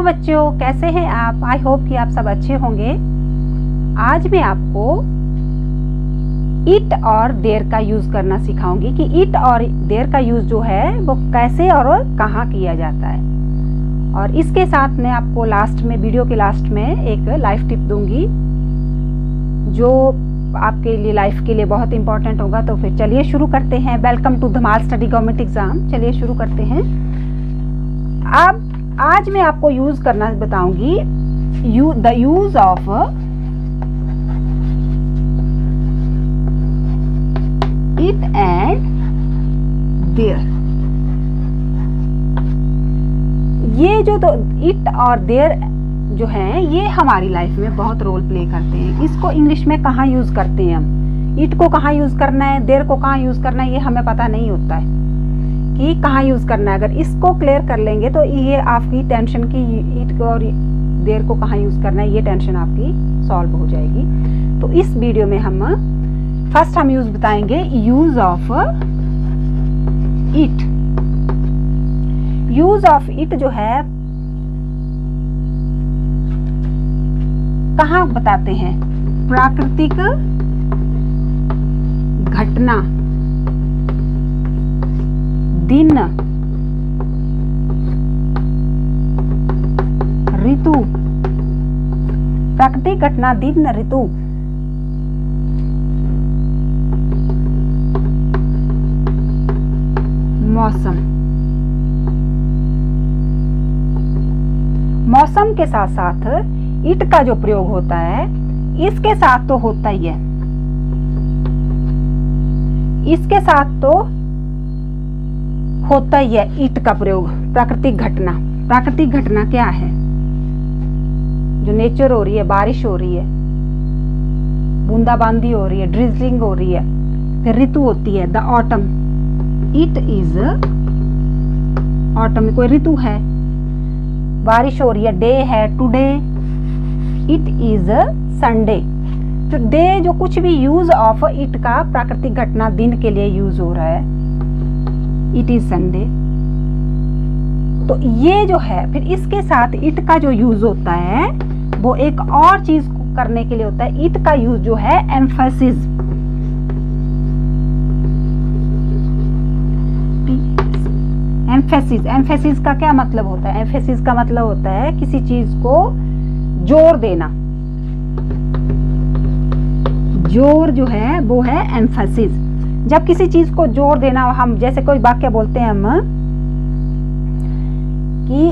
बच्चों, कैसे हैं आप? आई होप कि आप सब अच्छे होंगे। आज मैं आपको इट और देयर का यूज करना सिखाऊंगी कि इट और देयर का यूज जो है वो कैसे और कहाँ किया जाता है। और इसके साथ मैं आपको लास्ट में, वीडियो के लास्ट में एक लाइफ टिप दूंगी जो आपके लिए, लाइफ के लिए बहुत इंपॉर्टेंट होगा। तो फिर चलिए शुरू करते हैं। Welcome to Dhamaal study government exam. चलिए शुरू करते हैं। अब आज मैं आपको यूज करना बताऊंगी the use of it and there. ये जो तो इट और देयर जो है ये हमारी लाइफ में बहुत रोल प्ले करते हैं। इसको इंग्लिश में कहाँ यूज करते हैं हम? इट को कहाँ यूज करना है, देयर को कहाँ यूज करना है, ये हमें पता नहीं होता है कि कहाँ यूज करना है। अगर इसको क्लियर कर लेंगे तो ये आपकी टेंशन की इट और देयर को कहाँ यूज करना है, ये टेंशन आपकी सॉल्व हो जाएगी। तो इस वीडियो में हम फर्स्ट यूज बताएंगे use of it. Use of it जो है कहाँ बताते हैं? प्राकृतिक घटना, दिन, ऋतु। प्राकृतिक घटना, दिन, ऋतु। मौसम। मौसम के साथ साथ इट का जो प्रयोग होता है इसके साथ तो होता ही है, इसके साथ तो होता ही है इट का प्रयोग। प्राकृतिक घटना, प्राकृतिक घटना क्या है? जो नेचर हो रही है, बारिश हो रही है, बूंदाबांदी हो रही है, ड्रिजलिंग हो रही है। फिर ऋतु होती है the autumn. It is autumn, कोई ऋतु है। बारिश हो रही है, डे है, टुडे। It is Sunday. तो डे जो कुछ भी यूज ऑफ इट का प्राकृतिक घटना दिन के लिए यूज हो रहा है, इट इज संडे। तो ये जो है, फिर इसके साथ इट का जो यूज होता है वो एक और चीज करने के लिए होता है। इट का यूज जो है एम्फेसिस। एम्फेसिस, एम्फेसिस का क्या मतलब होता है? एम्फेसिस का मतलब होता है किसी चीज को जोर देना। जोर जो है वो है एम्फेसिस। जब किसी चीज को जोर देना, हम जैसे कोई वाक्य बोलते हैं हम कि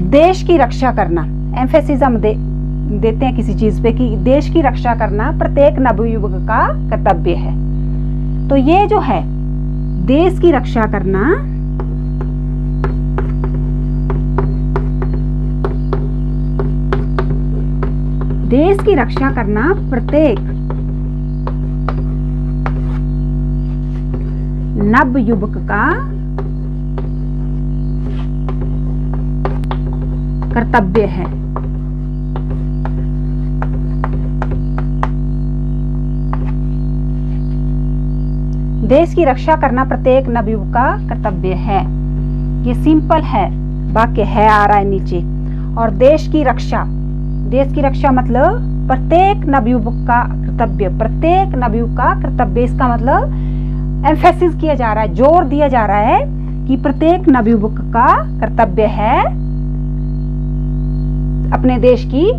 देश की रक्षा करना, एम्फेसिस हम देते हैं किसी चीज पे कि देश की रक्षा करना प्रत्येक नवयुवक का कर्तव्य है। तो ये जो है देश की रक्षा करना, देश की रक्षा करना प्रत्येक नवयुवक का कर्तव्य है। देश की रक्षा करना प्रत्येक नवयुवक का कर्तव्य है। ये सिंपल है, वाक्य है आ रहा है नीचे। और देश की रक्षा, देश की रक्षा मतलब प्रत्येक नवयुवक का कर्तव्य, प्रत्येक नवयुवक का कर्तव्य। इसका मतलब एम्फेसिस किया जा रहा है, जोर दिया जा रहा है कि प्रत्येक नवयुवक का कर्तव्य है अपने देश की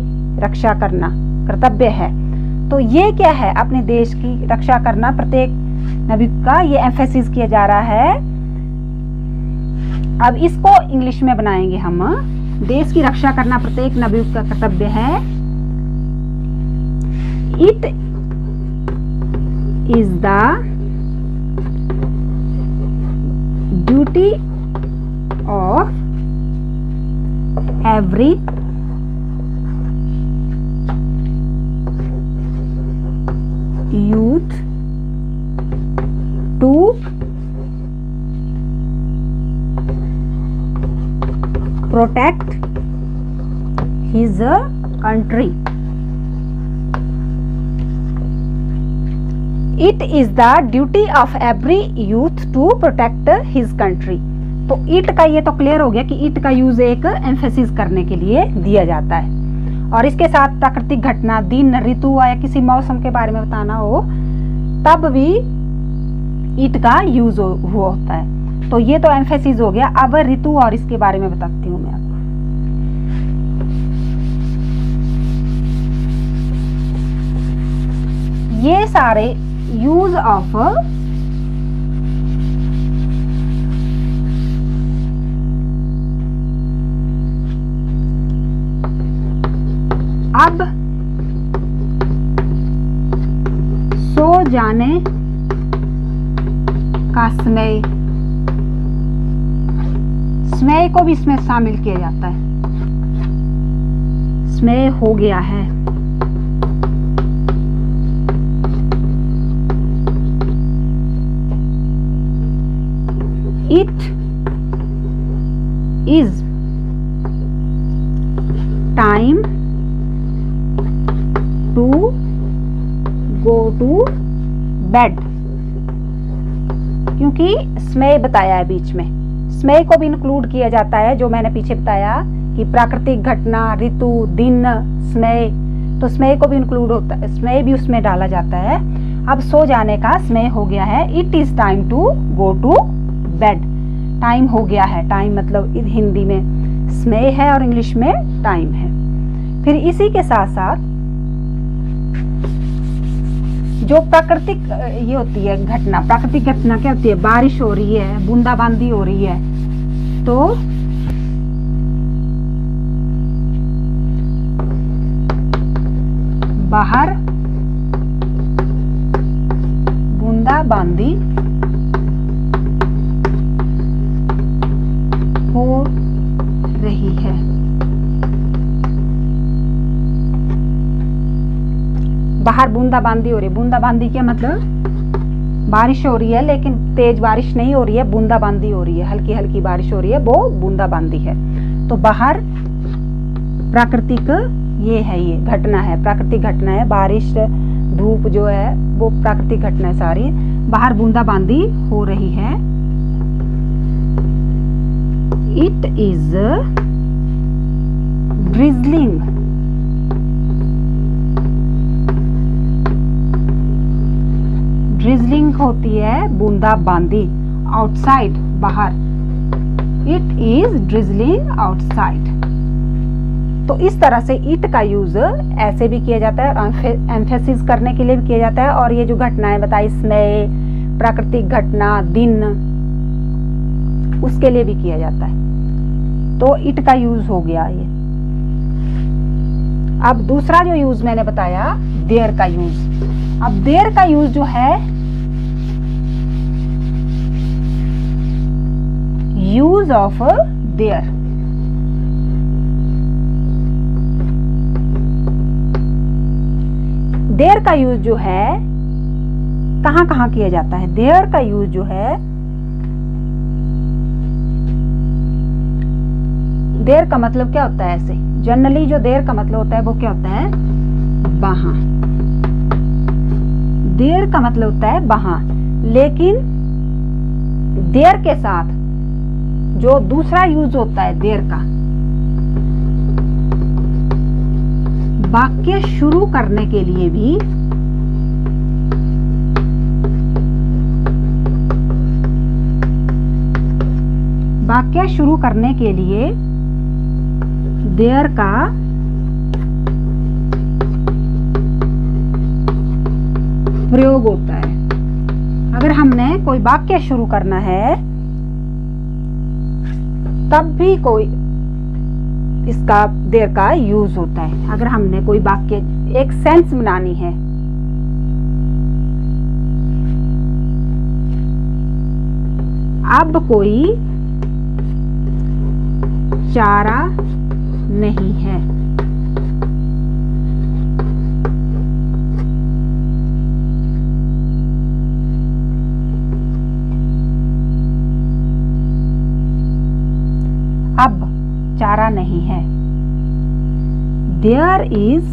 रक्षा करना, कर्तव्य है। तो ये क्या है? अपने देश की रक्षा करना प्रत्येक नवयुवक का, ये एम्फेसिस किया जा रहा है। अब इसको इंग्लिश में बनाएंगे हम। देश की रक्षा करना प्रत्येक नवयुवक का कर्तव्य है। It is the duty of every youth to protect his country. It is the duty of every youth to protect his country. तो इट का ये तो क्लियर हो गया कि इट का यूज एक एम्फेसिस करने के लिए दिया जाता है। और इसके साथ प्राकृतिक घटना, दिन, ऋतु या किसी मौसम के बारे में बताना हो तब भी इट का यूज हुआ होता है। तो ये तो एम्फेसिस हो गया। अब ऋतु और इसके बारे में बताती हूँ मैं आपको। ये सारे यूज ऑफ अब सो जाने का समय, समय को भी इसमें शामिल किया जाता है। समय हो गया है, it is time to go to bed, क्योंकि समय बताया है बीच में, समय को भी इंक्लूड किया जाता है। जो मैंने पीछे बताया कि प्राकृतिक घटना, ऋतु, दिन, समय, तो समय को भी इंक्लूड होता है, समय भी उसमें डाला जाता है। अब सो जाने का समय हो गया है, it is time to go to bed. Time हो गया है, टाइम मतलब हिंदी में समय है और इंग्लिश में टाइम है। फिर इसी के साथ साथ जो प्राकृतिक ये होती है घटना, प्राकृतिक घटना क्या होती है? बारिश हो रही है, बूंदाबांदी हो रही है, तो बाहर बूंदाबांदी हो रही है। बाहर बूंदाबांदी हो रही है। बूंदाबांदी क्या मतलब? बारिश हो रही है लेकिन तेज बारिश नहीं हो रही है, बूंदाबांदी हो रही है, हल्की हल्की बारिश हो रही है, वो बूंदाबांदी है। तो बाहर प्राकृतिक ये है, ये घटना है, प्राकृतिक घटना है। बारिश, धूप जो है वो प्राकृतिक घटना है सारी। बाहर बूंदाबांदी हो रही है। इट इज ड्रिजलिंग, ड्रिजलिंग होती है बूंदाबांदी, आउटसाइड, बाहर। It is drizzling outside. तो इस तरह से इट का यूज ऐसे भी किया जाता है और एम्फेसिस करने के लिए भी किया जाता है। और ये जो घटनाएं बताई, समय, प्राकृतिक घटना, दिन, उसके लिए भी किया जाता है। तो इट का यूज हो गया ये। अब दूसरा जो यूज मैंने बताया, देयर का यूज। अब देयर का यूज जो है, यूज ऑफ देयर। देयर का यूज जो है कहां कहां किया जाता है? देयर का यूज जो है, देयर का मतलब क्या होता है? ऐसे जनरली जो देयर का मतलब होता है वो क्या होता है? वहां। देयर का मतलब होता है वहां। लेकिन देयर के साथ जो दूसरा यूज होता है देयर का, वाक्य शुरू करने के लिए भी वाक्य शुरू करने के लिए देयर का प्रयोग होता है। अगर हमने कोई वाक्य शुरू करना है तब भी कोई इसका देयर का यूज होता है। अगर हमने कोई वाक्य, एक सेंस बनानी है, अब कोई चारा नहीं है, अब चारा नहीं है। देयर इज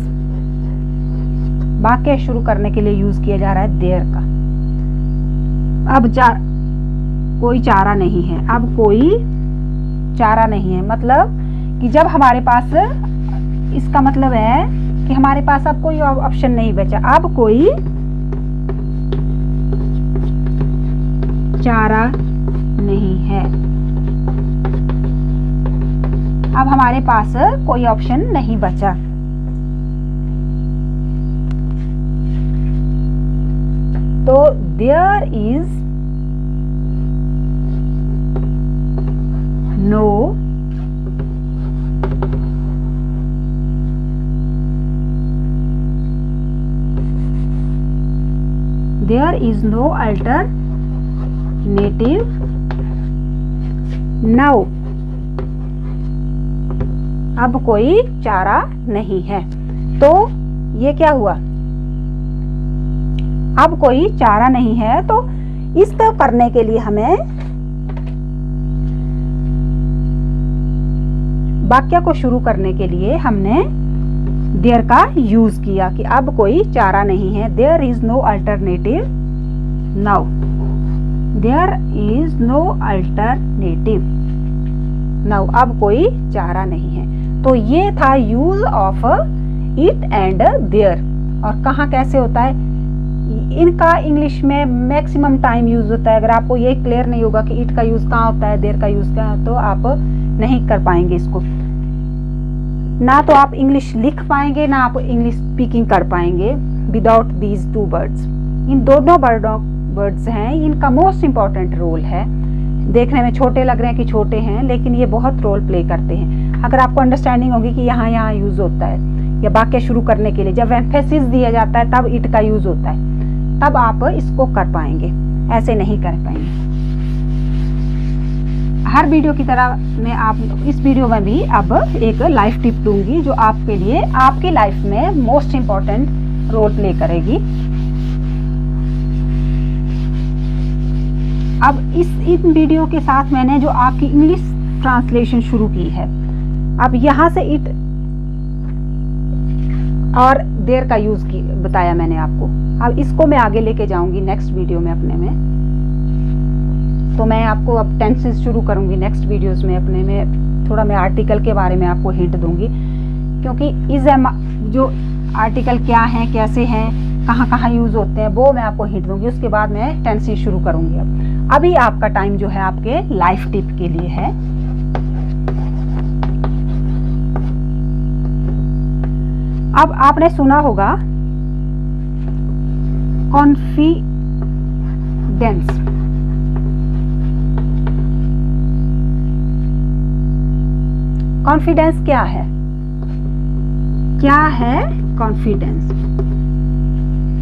वाक्य शुरू करने के लिए यूज किया जा रहा है देयर का। अब कोई चारा नहीं है, अब कोई चारा नहीं है, मतलब कि जब हमारे पास, इसका मतलब है कि हमारे पास अब कोई ऑप्शन नहीं बचा, अब कोई चारा नहीं है, अब हमारे पास कोई ऑप्शन नहीं बचा। तो there is no alternative now, अब कोई चारा नहीं है। तो ये क्या हुआ, अब कोई चारा नहीं है। तो इसको करने के लिए हमें वाक्य को शुरू करने के लिए हमने देयर का यूज किया कि अब कोई चारा नहीं है। There is no alternative now, there is no alternative now, अब कोई चारा नहीं है। तो ये था use of it and there. और कहाँ कैसे होता है, इनका इंग्लिश में मैक्सिमम टाइम यूज होता है। अगर आपको ये क्लियर नहीं होगा कि इट का यूज कहाँ होता है, देयर का यूज कहाँ है, तो आप नहीं कर पाएंगे इसको, ना तो आप इंग्लिश लिख पाएंगे, ना आप इंग्लिश स्पीकिंग कर पाएंगे विदाउट दीज टू वर्ड्स। इन दोनों वर्ड्स हैं, इनका मोस्ट इम्पॉर्टेंट रोल है। देखने में छोटे लग रहे हैं कि छोटे हैं, लेकिन ये बहुत रोल प्ले करते हैं। अगर आपको अंडरस्टैंडिंग होगी कि यहाँ यहाँ यूज होता है, या वाक्य शुरू करने के लिए जब एम्फेसिस दिया जाता है तब इट का यूज होता है, तब आप इसको कर पाएंगे, ऐसे नहीं कर पाएंगे। हर वीडियो की तरह मैं आप इस वीडियो में भी अब एक लाइफ टिप दूंगी जो आपके लिए आपकी लाइफ में मोस्ट इम्पॉर्टेंट रोल प्ले करेगी। अब इन वीडियो के साथ मैंने जो आपकी इंग्लिश ट्रांसलेशन शुरू की है, अब यहाँ से इट और देयर का यूज की बताया मैंने आपको। अब इसको मैं आगे लेके जाऊंगी नेक्स्ट वीडियो में अपने में। तो मैं आपको अब टेंसेस शुरू करूंगी नेक्स्ट वीडियोस में अपने में। थोड़ा मैं आर्टिकल के बारे में आपको हिंट दूंगी, क्योंकि इस जो आर्टिकल क्या है, कैसे हैं, कहाँ कहाँ यूज होते हैं, वो मैं आपको हिंट दूंगी। उसके बाद मैं टेंसेस शुरू करूंगी। अभी आपका टाइम जो है आपके लाइफ टिप के लिए है। अब आपने सुना होगा कॉन्फिडेंस। कॉन्फिडेंस क्या है? क्या है कॉन्फिडेंस?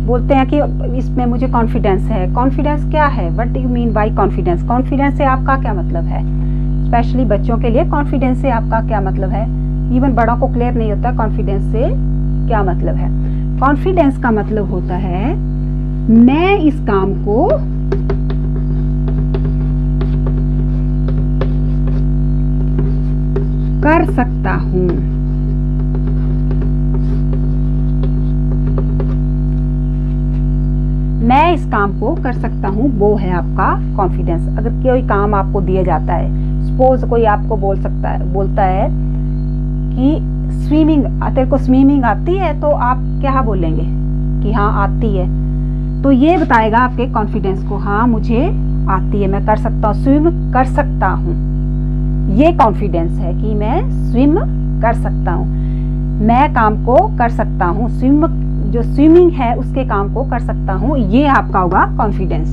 बोलते हैं कि इसमें मुझे कॉन्फिडेंस है। कॉन्फिडेंस क्या है? What do you mean by confidence? Confidence से आपका क्या मतलब है? स्पेशली बच्चों के लिए कॉन्फिडेंस से आपका क्या मतलब है? इवन बड़ों को क्लियर नहीं होता कॉन्फिडेंस से क्या मतलब है। कॉन्फिडेंस का मतलब होता है मैं इस काम को कर सकता हूं। मैं इस काम को कर सकता हूं, वो है आपका कॉन्फिडेंस। अगर कोई काम आपको दिया जाता है, सपोज कोई आपको बोलता है कि स्विमिंग, तेरे को स्विमिंग आती है, तो आप क्या बोलेंगे कि हाँ आती है। तो ये बताएगा आपके कॉन्फिडेंस को, हाँ मुझे आती है, मैं कर सकता हूँ, स्विम कर सकता हूँ। ये कॉन्फिडेंस है कि मैं स्विम कर सकता हूँ, मैं काम को कर सकता हूँ, जो स्विमिंग है उसके काम को कर सकता हूँ। ये आपका होगा कॉन्फिडेंस।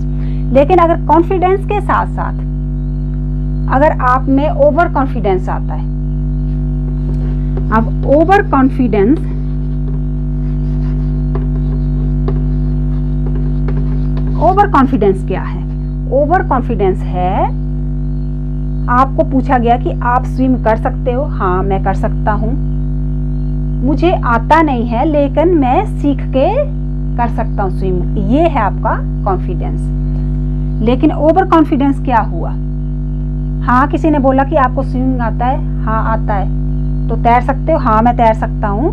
लेकिन अगर कॉन्फिडेंस के साथ साथ अगर आप में ओवर कॉन्फिडेंस आता है, अब ओवर कॉन्फिडेंस क्या है? ओवर कॉन्फिडेंस है, आपको पूछा गया कि आप स्विम कर सकते हो, हाँ मैं कर सकता हूँ, मुझे आता नहीं है लेकिन मैं सीख के कर सकता हूँ स्विम। ये है आपका कॉन्फिडेंस। लेकिन ओवर कॉन्फिडेंस क्या हुआ? हाँ किसी ने बोला कि आपको स्विमिंग आता है, हाँ आता है, तो तैर सकते हो, हाँ मैं तैर सकता हूँ,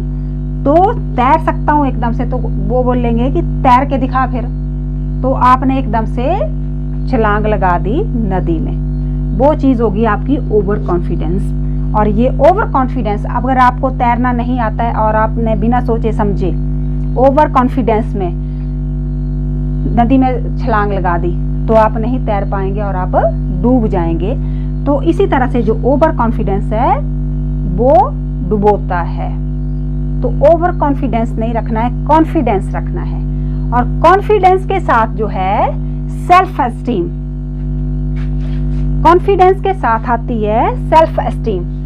तो तैर सकता हूँ एकदम से, तो वो बोलेंगे कि तैर के दिखा फिर। तो आपने एकदम से छलांग लगा दी नदी में, वो चीज़ होगी आपकी ओवर कॉन्फिडेंस। और ये ओवर कॉन्फिडेंस, अगर आपको तैरना नहीं आता है और आपने बिना सोचे समझे ओवर कॉन्फिडेंस में नदी में छलांग लगा दी तो आप नहीं तैर पाएंगे और आप डूब जाएंगे। तो इसी तरह से जो ओवर कॉन्फिडेंस है वो डुबोता है। तो ओवर कॉन्फिडेंस नहीं रखना है, कॉन्फिडेंस रखना है। और कॉन्फिडेंस के साथ जो है सेल्फ एस्टीम, कॉन्फिडेंस के साथ आती है सेल्फ एस्टीम।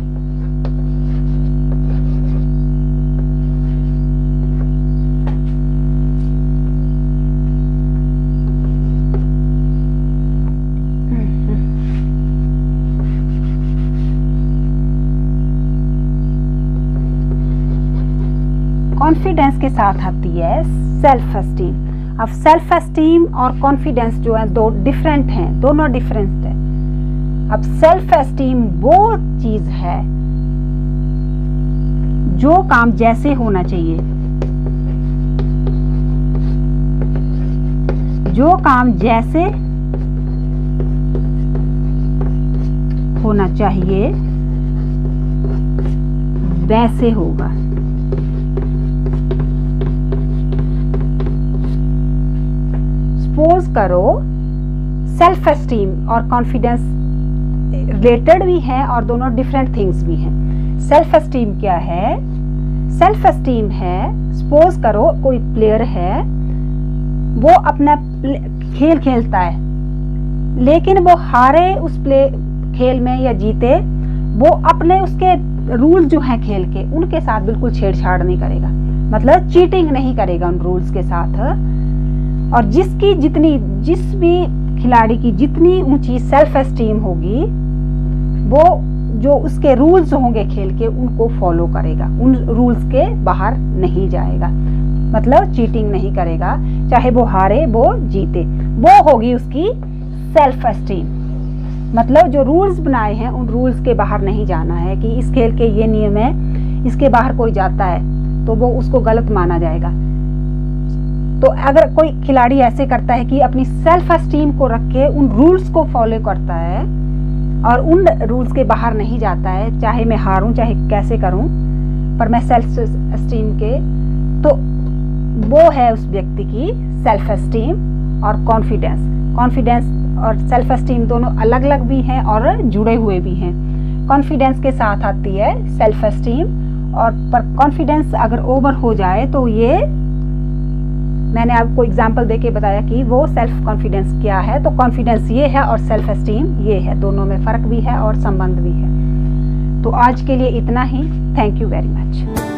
कॉन्फिडेंस के साथ आती है सेल्फ एस्टीम। अब सेल्फ एस्टीम और कॉन्फिडेंस जो है दो डिफरेंट हैं, दोनों डिफरेंट हैं। अब सेल्फ एस्टीम वो चीज है जो काम जैसे होना चाहिए, जो काम जैसे होना चाहिए वैसे होगा। सपोज करो सेल्फ एस्टीम और कॉन्फिडेंस रिलेटेड भी है और दोनों डिफरेंट थिंग्स भी हैं। सेल्फ एस्टीम क्या है? सेल्फ एस्टीम है, सपोज करो कोई प्लेयर है, वो अपना खेल खेलता है लेकिन वो हारे उस खेल में या जीते, वो अपने उसके रूल जो हैं खेल के उनके साथ बिल्कुल छेड़छाड़ नहीं करेगा, मतलब चीटिंग नहीं करेगा उन रूल्स के साथ। और जिस भी खिलाड़ी की जितनी ऊंची सेल्फ एस्टीम होगी वो जो उसके रूल्स होंगे खेल के उनको फॉलो करेगा, उन रूल्स के बाहर नहीं जाएगा, मतलब चीटिंग नहीं करेगा, चाहे वो हारे वो जीते, वो होगी उसकी सेल्फ एस्टीम। मतलब जो रूल्स बनाए हैं उन रूल्स के बाहर नहीं जाना है कि इस खेल के ये नियम है, इसके बाहर कोई जाता है तो वो उसको गलत माना जाएगा। तो अगर कोई खिलाड़ी ऐसे करता है कि अपनी सेल्फ एस्टीम को रख के उन रूल्स को फॉलो करता है और उन रूल्स के बाहर नहीं जाता है, चाहे मैं हारूं चाहे कैसे करूं पर मैं सेल्फ एस्टीम के, तो वो है उस व्यक्ति की सेल्फ एस्टीम और कॉन्फिडेंस। कॉन्फिडेंस और सेल्फ एस्टीम दोनों अलग अलग भी हैं और जुड़े हुए भी हैं। कॉन्फिडेंस के साथ आती है सेल्फ एस्टीम, और पर कॉन्फिडेंस अगर ओवर हो जाए तो ये मैंने आपको एग्जाम्पल देके बताया कि वो सेल्फ कॉन्फिडेंस क्या है। तो कॉन्फिडेंस ये है और सेल्फ एस्टीम ये है, दोनों में फ़र्क भी है और संबंध भी है। तो आज के लिए इतना ही। Thank you very much.